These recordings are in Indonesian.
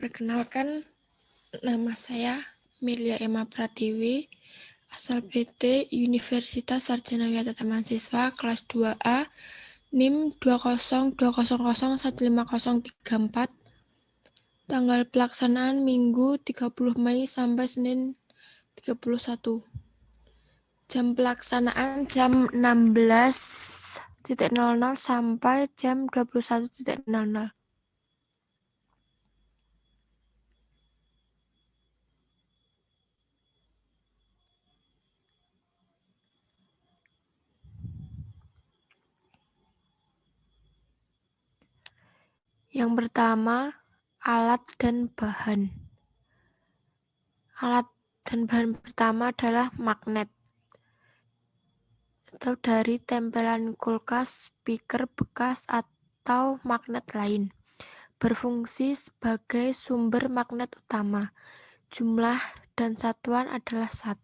Perkenalkan, nama saya Melia Emma Pratiwi, asal PT Universitas Sarjana Wisata Mahasiswa kelas 2A, NIM 20200150034, tanggal pelaksanaan Minggu 30 Mei sampai Senin 31. Jam pelaksanaan jam 16.00 sampai jam 21.00. Yang pertama, alat dan bahan. Alat dan bahan pertama adalah magnet, atau dari tempelan kulkas, speaker bekas, atau magnet lain. Berfungsi sebagai sumber magnet utama. Jumlah dan satuan adalah 1.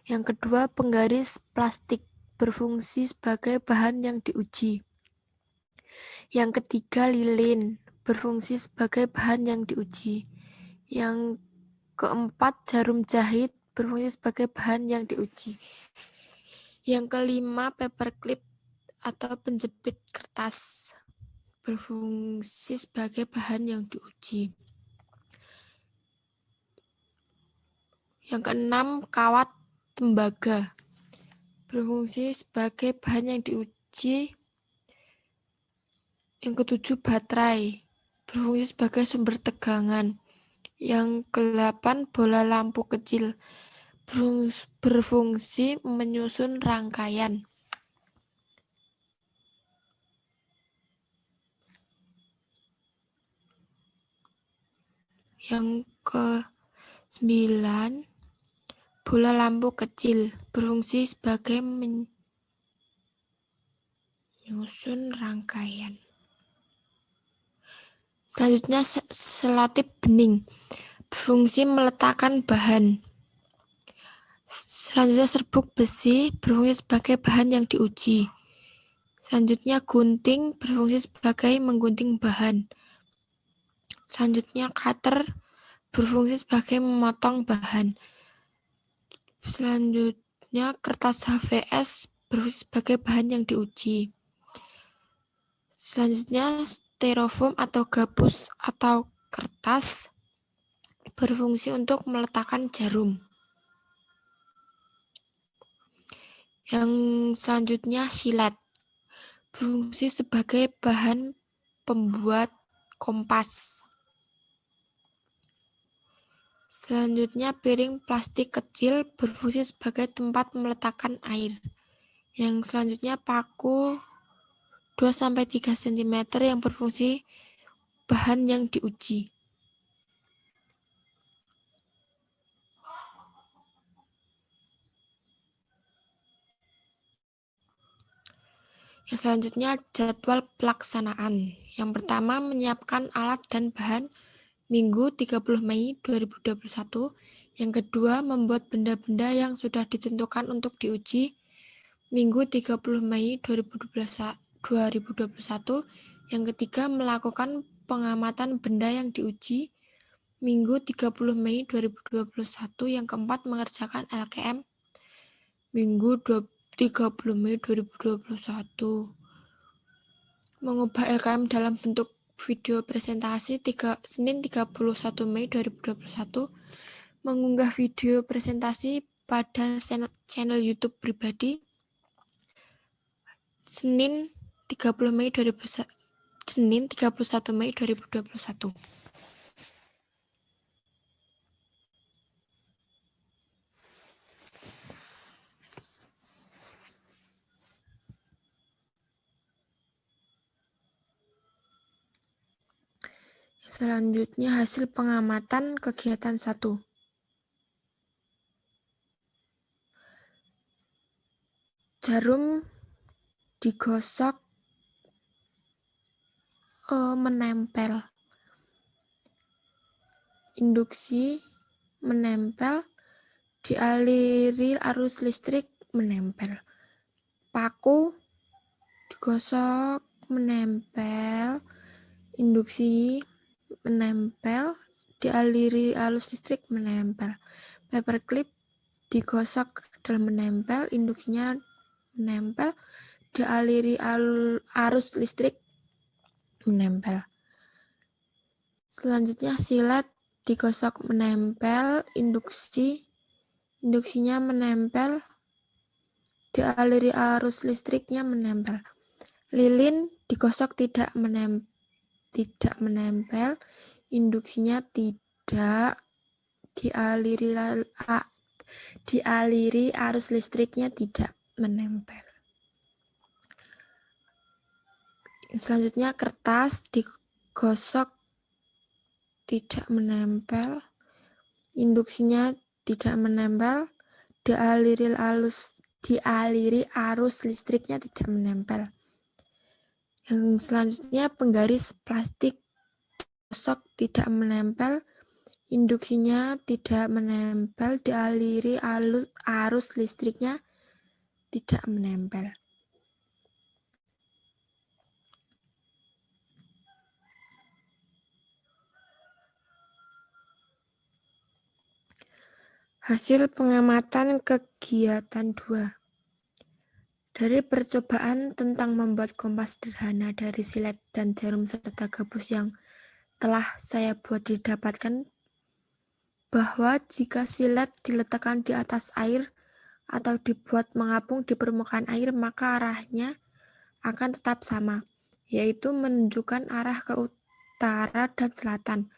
Yang kedua, penggaris plastik. Berfungsi sebagai bahan yang diuji. Yang ketiga, lilin. Berfungsi sebagai bahan yang diuji. Yang keempat, jarum jahit. Berfungsi sebagai bahan yang diuji. Yang kelima, paperclip atau penjepit kertas. Berfungsi sebagai bahan yang diuji. Yang keenam, kawat tembaga. Berfungsi sebagai bahan yang diuji. Yang ketujuh, baterai. Berfungsi sebagai sumber tegangan. Yang kedelapan, bola lampu kecil. Berfungsi menyusun rangkaian. Yang ke-9, bola lampu kecil. Berfungsi sebagai menyusun rangkaian. Selanjutnya, selotip bening. Berfungsi meletakkan bahan. Selanjutnya, serbuk besi. Berfungsi sebagai bahan yang diuji. Selanjutnya, gunting. Berfungsi sebagai menggunting bahan. Selanjutnya, cutter. Berfungsi sebagai memotong bahan. Selanjutnya, kertas HVS. Berfungsi sebagai bahan yang diuji. Selanjutnya, styrofoam atau gabus atau kertas. Berfungsi untuk meletakkan jarum. Yang selanjutnya, silet. Berfungsi sebagai bahan pembuat kompas. Selanjutnya, piring plastik kecil. Berfungsi sebagai tempat meletakkan air. Yang selanjutnya, paku 2-3 cm yang berfungsi bahan yang diuji. Yang selanjutnya, jadwal pelaksanaan. Yang pertama, menyiapkan alat dan bahan Minggu 30 Mei 2021. Yang kedua, membuat benda-benda yang sudah ditentukan untuk diuji Minggu 30 Mei 2021. Yang ketiga, melakukan pengamatan benda yang diuji Minggu 30 Mei 2021. Yang keempat, mengerjakan LKM Minggu 30 Mei 2021. Mengubah LKM dalam bentuk video presentasi Senin 31 Mei 2021. Mengunggah video presentasi pada channel YouTube pribadi Senin 31 Mei 2021. Selanjutnya, hasil pengamatan kegiatan 1. Jarum digosok menempel. Induksi menempel. Dialiri arus listrik menempel. Paku digosok menempel. Induksi menempel. dialiri arus listrik menempel. Paperclip digosok dan menempel, induksinya menempel, dialiri arus listrik menempel. Selanjutnya silet digosok menempel, induksinya menempel, dialiri arus listriknya menempel. Lilin digosok tidak menempel, induksinya tidak, dialiri arus listriknya tidak menempel. Selanjutnya kertas digosok tidak menempel, induksinya tidak menempel, dialiri arus listriknya tidak menempel. Yang selanjutnya penggaris plastik digosok tidak menempel, induksinya tidak menempel, dialiri arus listriknya tidak menempel. Hasil pengamatan kegiatan 2. Dari percobaan tentang membuat kompas sederhana dari silet dan jarum serta gabus yang telah saya buat, didapatkan bahwa jika silet diletakkan di atas air atau dibuat mengapung di permukaan air, maka arahnya akan tetap sama, yaitu menunjukkan arah ke utara dan selatan.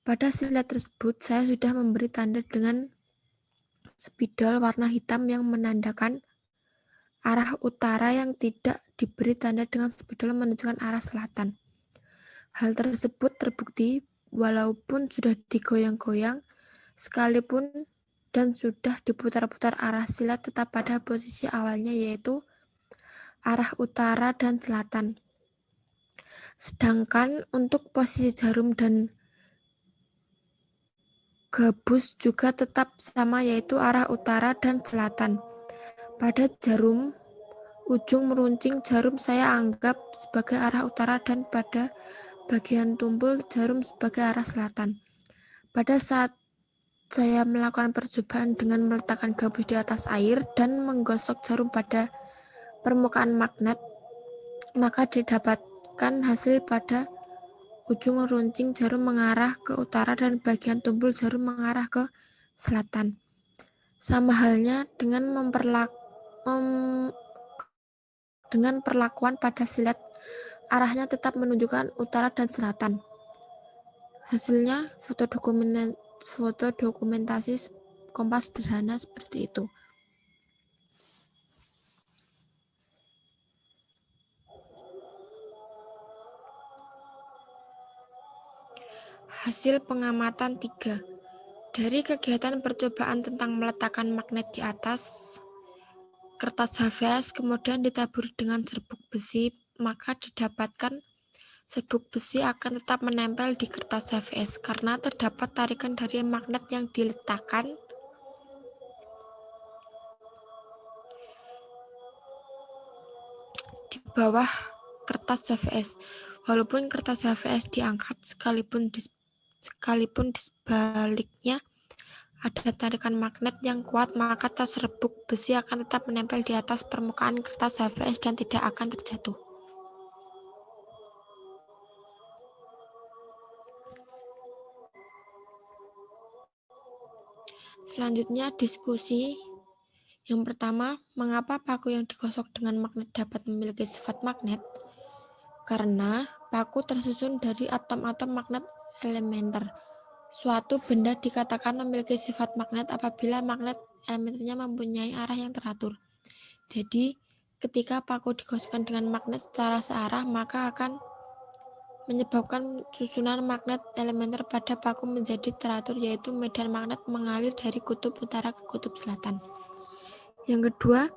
Pada silet tersebut, saya sudah memberi tanda dengan spidol warna hitam yang menandakan arah utara, yang tidak diberi tanda dengan spidol menunjukkan arah selatan. Hal tersebut terbukti walaupun sudah digoyang-goyang sekalipun dan sudah diputar-putar, arah silet tetap pada posisi awalnya, yaitu arah utara dan selatan. Sedangkan untuk posisi jarum dan gabus juga tetap sama, yaitu arah utara dan selatan. Pada jarum, ujung meruncing jarum saya anggap sebagai arah utara dan pada bagian tumpul jarum sebagai arah selatan. Pada saat saya melakukan percobaan dengan meletakkan gabus di atas air dan menggosok jarum pada permukaan magnet, maka didapatkan hasil pada ujung runcing jarum mengarah ke utara dan bagian tumpul jarum mengarah ke selatan. Sama halnya dengan perlakuan pada silet, arahnya tetap menunjukkan utara dan selatan. Hasilnya foto dokumentasi kompas sederhana seperti itu. Hasil pengamatan 3. Dari kegiatan percobaan tentang meletakkan magnet di atas kertas HVS kemudian ditaburi dengan serbuk besi, maka didapatkan serbuk besi akan tetap menempel di kertas HVS karena terdapat tarikan dari magnet yang diletakkan di bawah kertas HVS. Walaupun kertas HVS diangkat, sekalipun di sebaliknya ada tarikan magnet yang kuat, maka tas serbuk besi akan tetap menempel di atas permukaan kertas HVS dan tidak akan terjatuh. Selanjutnya diskusi. Yang pertama, mengapa paku yang digosok dengan magnet dapat memiliki sifat magnet? Karena paku tersusun dari atom-atom magnet elementer. Suatu benda dikatakan memiliki sifat magnet apabila magnet elementernya mempunyai arah yang teratur. Jadi, ketika paku digosokkan dengan magnet secara searah, maka akan menyebabkan susunan magnet elementer pada paku menjadi teratur, yaitu medan magnet mengalir dari kutub utara ke kutub selatan. Yang kedua,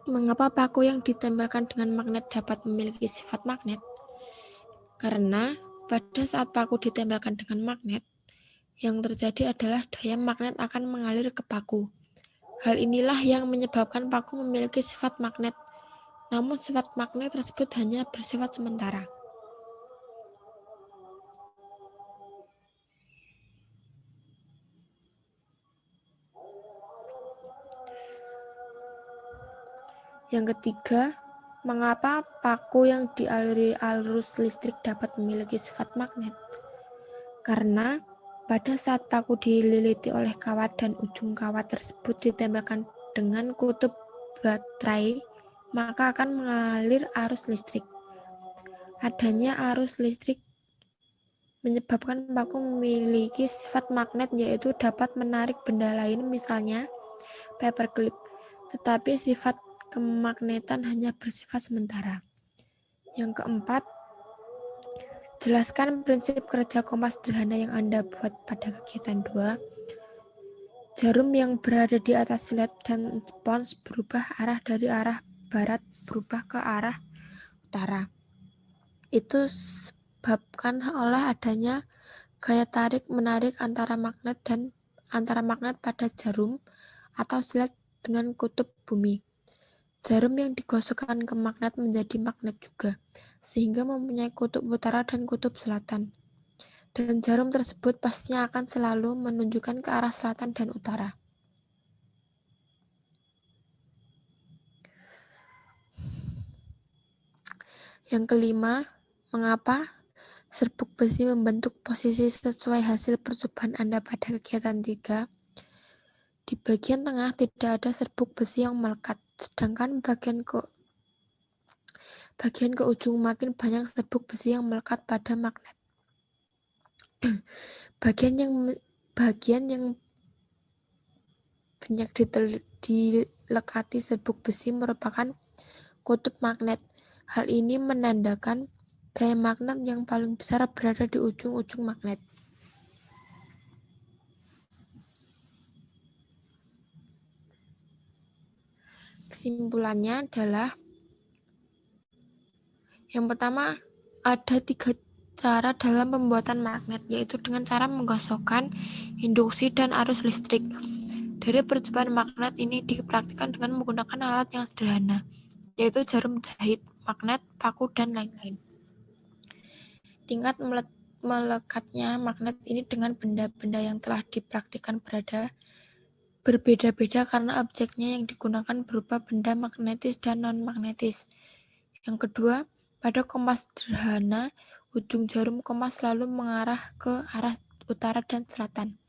mengapa paku yang ditempelkan dengan magnet dapat memiliki sifat magnet? Karena pada saat paku ditempelkan dengan magnet, yang terjadi adalah daya magnet akan mengalir ke paku. Hal inilah yang menyebabkan paku memiliki sifat magnet. Namun sifat magnet tersebut hanya bersifat sementara. Yang ketiga, mengapa paku yang dialiri arus listrik dapat memiliki sifat magnet? Karena pada saat paku dililiti oleh kawat dan ujung kawat tersebut ditempelkan dengan kutub baterai, maka akan mengalir arus listrik. Adanya arus listrik menyebabkan paku memiliki sifat magnet, yaitu dapat menarik benda lain, misalnya paperclip, tetapi sifat kemagnetan hanya bersifat sementara. Yang keempat, jelaskan prinsip kerja kompas sederhana yang Anda buat pada kegiatan 2. Jarum yang berada di atas led dan spons berubah arah dari arah barat berubah ke arah utara. Itu sebabkan oleh adanya gaya tarik-menarik antara magnet pada jarum atau silet dengan kutub bumi. Jarum yang digosokkan ke magnet menjadi magnet juga, sehingga mempunyai kutub utara dan kutub selatan. Dan jarum tersebut pastinya akan selalu menunjukkan ke arah selatan dan utara. Yang kelima, mengapa serbuk besi membentuk posisi sesuai hasil percobaan Anda pada kegiatan 3? Di bagian tengah tidak ada serbuk besi yang melekat, sedangkan bagian ke ujung makin banyak serbuk besi yang melekat pada magnet. Bagian yang banyak dilekati serbuk besi merupakan kutub magnet. Hal ini menandakan gaya magnet yang paling besar berada di ujung-ujung magnet. Kesimpulannya adalah, yang pertama, ada 3 cara dalam pembuatan magnet, yaitu dengan cara menggosokkan, induksi, dan arus listrik. Dari percobaan magnet ini dipraktikkan dengan menggunakan alat yang sederhana, yaitu jarum jahit, magnet, paku, dan lain-lain. Tingkat melekatnya magnet ini dengan benda-benda yang telah dipraktikkan berbeda-beda karena objeknya yang digunakan berupa benda magnetis dan non-magnetis. Yang kedua, pada kompas sederhana, ujung jarum kompas selalu mengarah ke arah utara dan selatan.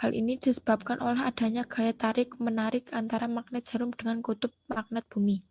Hal ini disebabkan oleh adanya gaya tarik-menarik antara magnet jarum dengan kutub magnet bumi.